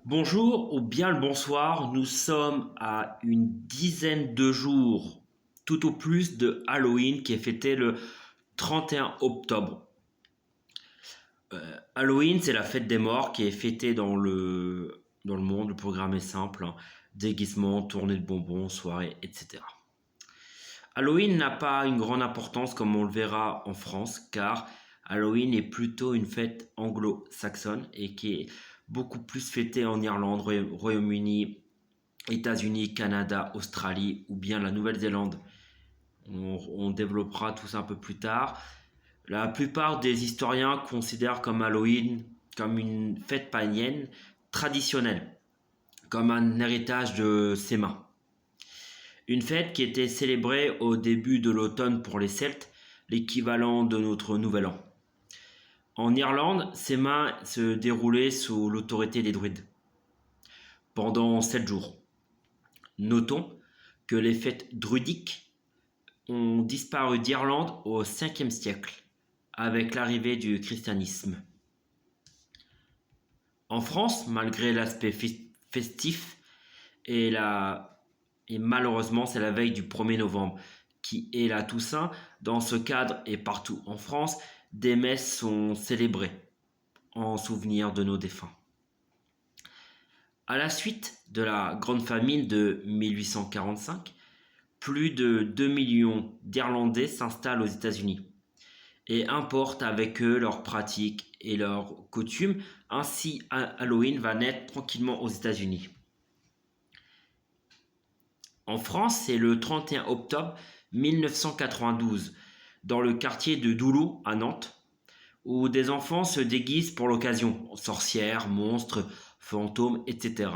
Bonjour ou bien le bonsoir, nous sommes à une dizaine de jours, tout au plus de Halloween qui est fêté le 31 octobre. Halloween, c'est la fête des morts qui est fêtée dans le monde. Le programme est simple, hein. Déguisement, tournée de bonbons, soirée, etc. Halloween n'a pas une grande importance comme on le verra en France, car Halloween est plutôt une fête anglo-saxonne et qui est beaucoup plus fêtée en Irlande, Royaume-Uni, États-Unis, Canada, Australie ou bien la Nouvelle-Zélande. On développera tout ça un peu plus tard. La plupart des historiens considèrent comme Halloween comme une fête païenne traditionnelle, comme un héritage de Séma. Une fête qui était célébrée au début de l'automne pour les Celtes, l'équivalent de notre Nouvel An. En Irlande, Séma se déroulait sous l'autorité des druides pendant 7 jours. Notons que les fêtes druidiques ont disparu d'Irlande au 5e siècle, avec l'arrivée du christianisme. En France, malgré l'aspect festif, et, et malheureusement c'est la veille du 1er novembre, qui est la Toussaint, dans ce cadre et partout en France, des messes sont célébrées en souvenir de nos défunts. À la suite de la Grande Famine de 1845, plus de 2 millions d'Irlandais s'installent aux États-Unis et importent avec eux leurs pratiques et leurs coutumes. Ainsi, Halloween va naître tranquillement aux États-Unis. En France, c'est le 31 octobre 1992, dans le quartier de Doulou, à Nantes, où des enfants se déguisent pour l'occasion, sorcières, monstres, fantômes, etc.,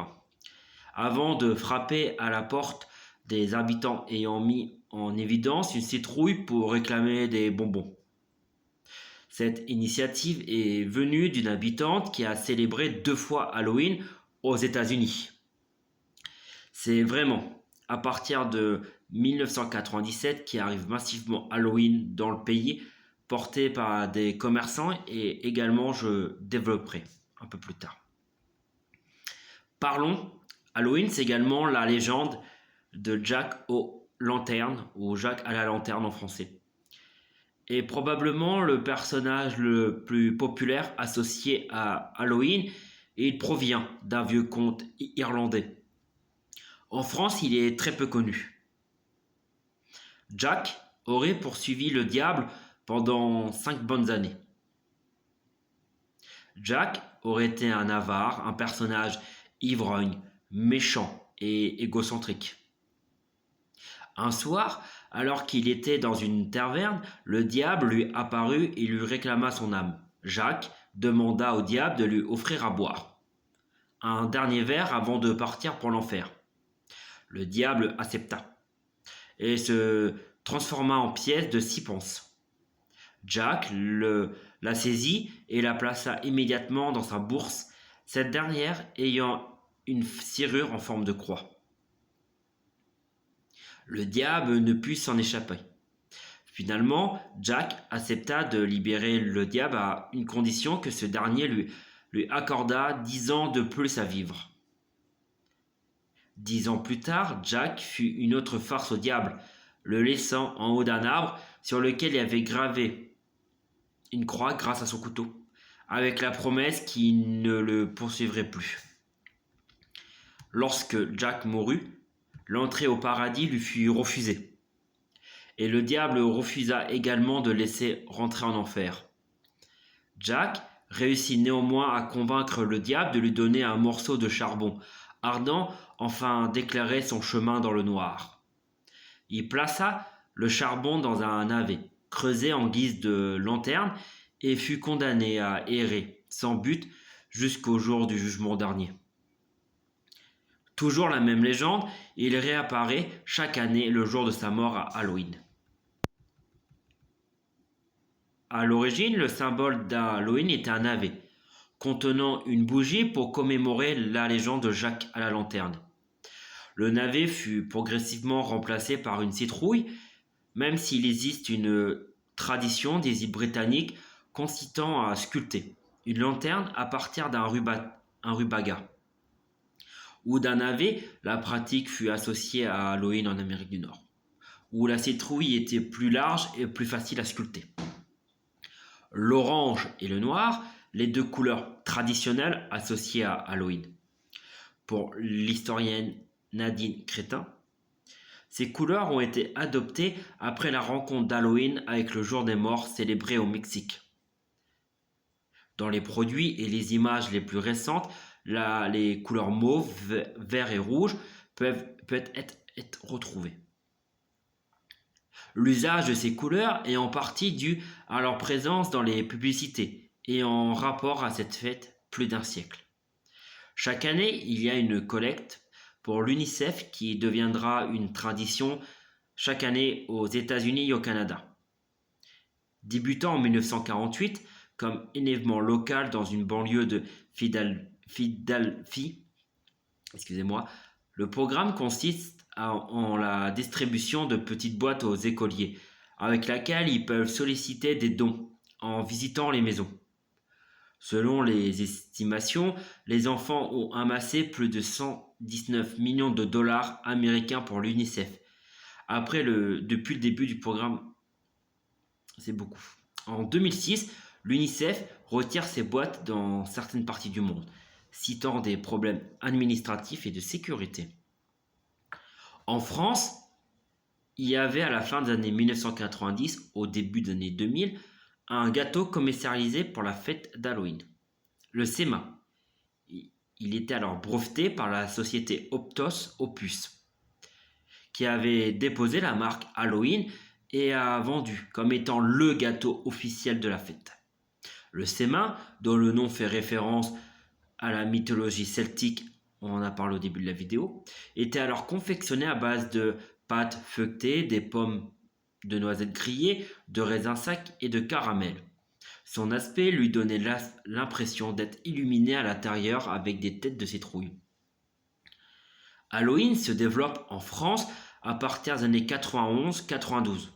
avant de frapper à la porte des habitants ayant mis en évidence une citrouille pour réclamer des bonbons. Cette initiative est venue d'une habitante qui a célébré 2 fois Halloween aux États-Unis. C'est vraiment à partir de 1997 qu'arrive massivement Halloween dans le pays, porté par des commerçants, et également je développerai un peu plus tard. Parlons, Halloween, c'est également la légende de Jack aux lanternes, ou Jack à la lanterne en français, est probablement le personnage le plus populaire associé à Halloween, et il provient d'un vieux conte irlandais. En France, il est très peu connu. Jack aurait poursuivi le diable pendant 5 bonnes années. Jack aurait été un avare, un personnage ivrogne, méchant et égocentrique. Un soir, alors qu'il était dans une taverne, le diable lui apparut et lui réclama son âme. Jacques demanda au diable de lui offrir à boire un dernier verre avant de partir pour l'enfer. Le diable accepta et se transforma en pièce de 6 pence. Jack la saisit et la plaça immédiatement dans sa bourse, cette dernière ayant une serrure en forme de croix. Le diable ne put s'en échapper. Finalement, Jack accepta de libérer le diable à une condition, que ce dernier lui accorda 10 ans de plus à vivre. 10 ans plus tard, Jack fit une autre farce au diable, le laissant en haut d'un arbre sur lequel il avait gravé une croix grâce à son couteau, avec la promesse qu'il ne le poursuivrait plus. Lorsque Jack mourut, l'entrée au paradis lui fut refusée, et le diable refusa également de laisser rentrer en enfer. Jack réussit néanmoins à convaincre le diable de lui donner un morceau de charbon ardent afin d'éclairer son chemin dans le noir. Il plaça le charbon dans un navet creusé en guise de lanterne et fut condamné à errer sans but jusqu'au jour du jugement dernier. Toujours la même légende, il réapparaît chaque année le jour de sa mort à Halloween. À l'origine, le symbole d'Halloween était un navet, contenant une bougie pour commémorer la légende de Jacques à la lanterne. Le navet fut progressivement remplacé par une citrouille, même s'il existe une tradition des îles britanniques consistant à sculpter une lanterne à partir d'un rubaga. ou d'un navet, la pratique fut associée à Halloween en Amérique du Nord, où la citrouille était plus large et plus facile à sculpter. L'orange et le noir, les deux couleurs traditionnelles associées à Halloween. Pour l'historienne Nadine Crétin, ces couleurs ont été adoptées après la rencontre d'Halloween avec le jour des morts célébré au Mexique. Dans les produits et les images les plus récentes, les couleurs mauve, vert et rouge peuvent être retrouvées. L'usage de ces couleurs est en partie dû à leur présence dans les publicités et en rapport à cette fête plus d'un siècle. Chaque année, il y a une collecte pour l'UNICEF qui deviendra une tradition chaque année aux États-Unis et au Canada. Débutant en 1948 comme événement local dans une banlieue de Philadelphie, le programme consiste en la distribution de petites boîtes aux écoliers, avec laquelle ils peuvent solliciter des dons en visitant les maisons. Selon les estimations, les enfants ont amassé plus de 119 millions de dollars américains pour l'UNICEF. Depuis le début du programme, c'est beaucoup. En 2006, l'UNICEF retire ses boîtes dans certaines parties du monde, citant des problèmes administratifs et de sécurité. En France, il y avait à la fin des années 1990, au début des années 2000, un gâteau commercialisé pour la fête d'Halloween, le SEMA. Il était alors breveté par la société Optos Opus, qui avait déposé la marque Halloween et a vendu comme étant le gâteau officiel de la fête. Le SEMA, dont le nom fait référence à la mythologie celtique, on en a parlé au début de la vidéo, était alors confectionné à base de pâte feuilletée, des pommes de noisettes grillées, de raisins secs et de caramel. Son aspect lui donnait l'impression d'être illuminé à l'intérieur avec des têtes de citrouille. Halloween se développe en France à partir des années 91-92,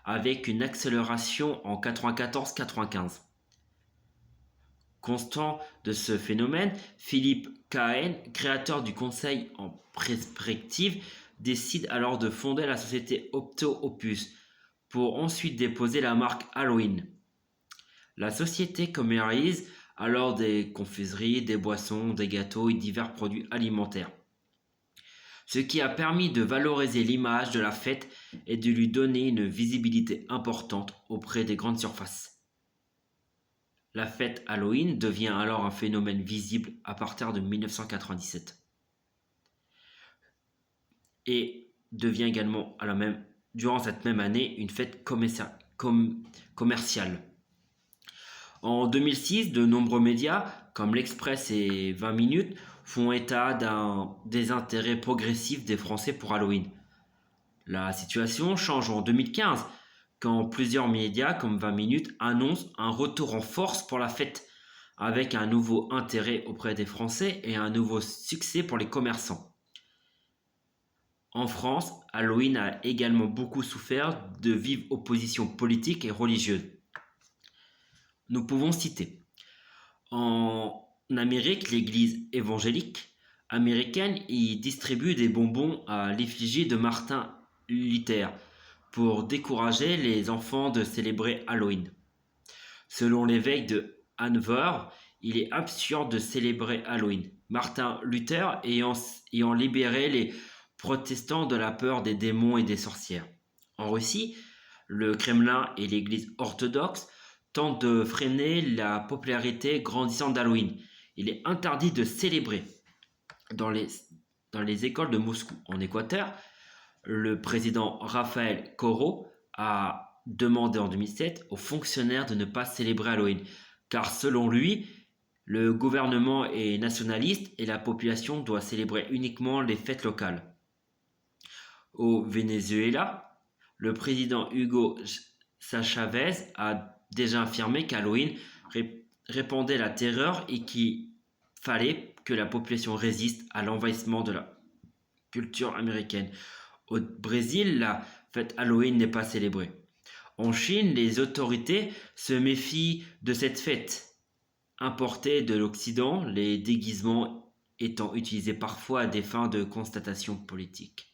avec une accélération en 94-95. Constant de ce phénomène, Philippe Cahen, créateur du conseil en perspective, décide alors de fonder la société Opto Opus pour ensuite déposer la marque Halloween. La société commercialise alors des confiseries, des boissons, des gâteaux et divers produits alimentaires. Ce qui a permis de valoriser l'image de la fête et de lui donner une visibilité importante auprès des grandes surfaces. La fête Halloween devient alors un phénomène visible à partir de 1997. Et devient également durant cette même année une fête commerciale. En 2006, de nombreux médias, comme l'Express et 20 minutes, font état d'un désintérêt progressif des Français pour Halloween. La situation change en 2015, quand plusieurs médias, comme 20 minutes, annoncent un retour en force pour la fête, avec un nouveau intérêt auprès des Français et un nouveau succès pour les commerçants. En France, Halloween a également beaucoup souffert de vives oppositions politiques et religieuses. Nous pouvons citer en Amérique, l'église évangélique américaine y distribue des bonbons à l'effigie de Martin Luther pour décourager les enfants de célébrer Halloween. Selon l'évêque de Hanover, il est absurde de célébrer Halloween, Martin Luther ayant libéré les protestants de la peur des démons et des sorcières. En Russie, le Kremlin et l'église orthodoxe tentent de freiner la popularité grandissante d'Halloween. Il est interdit de célébrer. Dans les écoles de Moscou, en Équateur, le président Raphaël Corot a demandé en 2007 aux fonctionnaires de ne pas célébrer Halloween, car selon lui, le gouvernement est nationaliste et la population doit célébrer uniquement les fêtes locales. Au Venezuela, le président Hugo Chavez a déjà affirmé qu'Halloween répandait la terreur et qu'il fallait que la population résiste à l'envahissement de la culture américaine. Au Brésil, la fête Halloween n'est pas célébrée. En Chine, les autorités se méfient de cette fête. Importée de l'Occident, les déguisements étant utilisé parfois à des fins de constatation politique.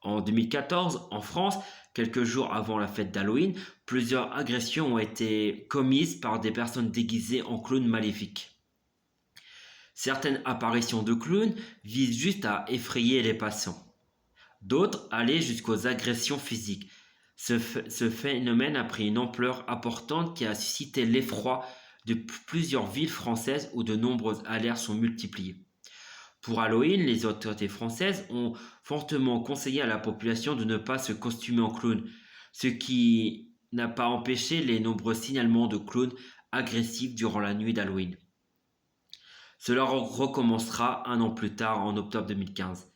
En 2014, en France, quelques jours avant la fête d'Halloween, plusieurs agressions ont été commises par des personnes déguisées en clowns maléfiques. Certaines apparitions de clowns visent juste à effrayer les passants. D'autres allaient jusqu'aux agressions physiques. Ce phénomène a pris une ampleur importante qui a suscité l'effroi de plusieurs villes françaises où de nombreuses alertes sont multipliées. Pour Halloween, les autorités françaises ont fortement conseillé à la population de ne pas se costumer en clown, ce qui n'a pas empêché les nombreux signalements de clowns agressifs durant la nuit d'Halloween. Cela recommencera un an plus tard, en octobre 2015.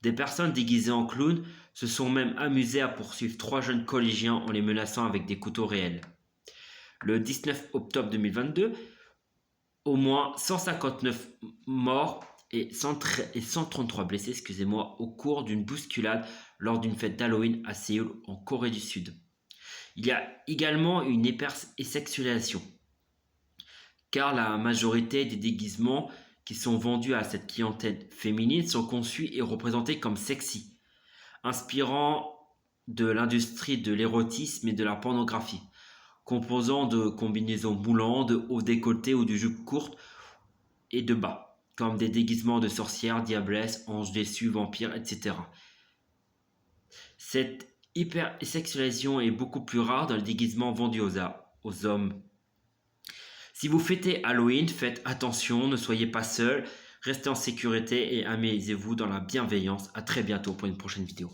Des personnes déguisées en clowns se sont même amusées à poursuivre 3 jeunes collégiens en les menaçant avec des couteaux réels. Le 19 octobre 2022, au moins 159 morts et 133 blessés au cours d'une bousculade lors d'une fête d'Halloween à Séoul, en Corée du Sud. Il y a également une hypersexualisation, car la majorité des déguisements qui sont vendus à cette clientèle féminine sont conçus et représentés comme sexy, inspirant de l'industrie de l'érotisme et de la pornographie, composant de combinaisons moulantes, de hauts décolletés ou de jupes courtes et de bas, comme des déguisements de sorcières, diablesses, anges déçus, vampires, etc. Cette hypersexualisation est beaucoup plus rare dans les déguisements vendus aux hommes. Si vous fêtez Halloween, faites attention, ne soyez pas seul, restez en sécurité et amusez-vous dans la bienveillance. À très bientôt pour une prochaine vidéo.